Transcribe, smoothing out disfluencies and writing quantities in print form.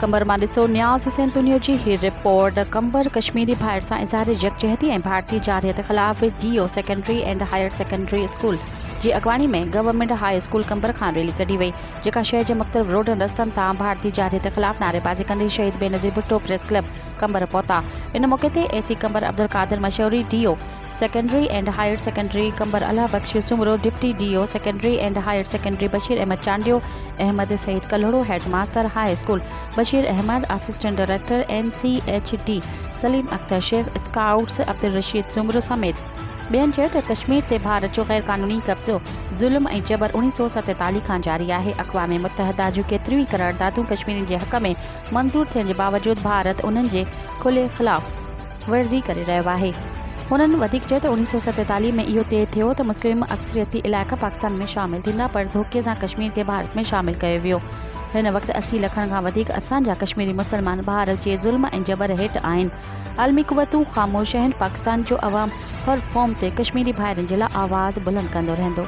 कंबर मां ॾिसो न्याज़ हुसैन तुनियो जी ही रिपोर्ट। कंबर कश्मीरी भाइर सां इज़हार यकजहती ऐं भारतीय जारियत ख़िलाफ़ DO secondary and higher secondary school जी अॻवानी में गवर्नमेंट हाई स्कूल कंबर खां रैली कढी वई, जेका शहर जे मुख़्तलिफ़ रोडनि रस्तनि तां भारतीय जारियत ख़िलाफ़ नारेबाज़ी कंदे शहीद बेनज़ीर भुट्टो प्रेस क्लब कंबर पहुता। इन मौक़े ते AC Qambar Abdul Qadir Mashhoori DO secondary and higher secondary Qambar Allah Bakhsh Soomro, deputy DO secondary and higher secondary Bashir Ahmed Chandio, Ahmed Saeed Kalhoro head master high school, Bashir Ahmed assistant director NCHD, Salim Akhtar Shaikh, scouts Abdul Rashid Soomro समेत ॿियनि चयो त कश्मीर ते भारत जो गैर कानूनी कब्ज़ो, ज़ुल्म ऐं जबर 1947 खां जारी आहे। अक़वाम मुत्तहिदा जूं केतिरियूं ई करारदादूं कश्मीरियुनि जे हक़ में मंज़ूर थियण जे बावजूदि भारत उन्हनि जे खुले ख़िलाफ़ वर्ज़ी करे रहियो आहे। हुननि वधीक चयो त 1947 में इहो तइ थियो त मुस्लिम अक्सरियती इलाइक़ा पाकिस्तान में शामिल थींदा, पर धोखे सां कश्मीर खे भारत में शामिल कयो वियो। हिन वक़्तु 80 लखनि खां वधीक असांजा कश्मीरी मुसलमान भारत जे ज़ुल्म ऐं जबर हेठि आहिनि। आलमी क़ुवतूं ख़ामोश आहिनि। पाकिस्तान जो अवाम हर फ़ॉर्म ते कश्मीरी भाइरनि जे लाइ आवाज़ बुलंद कंदो रहंदो।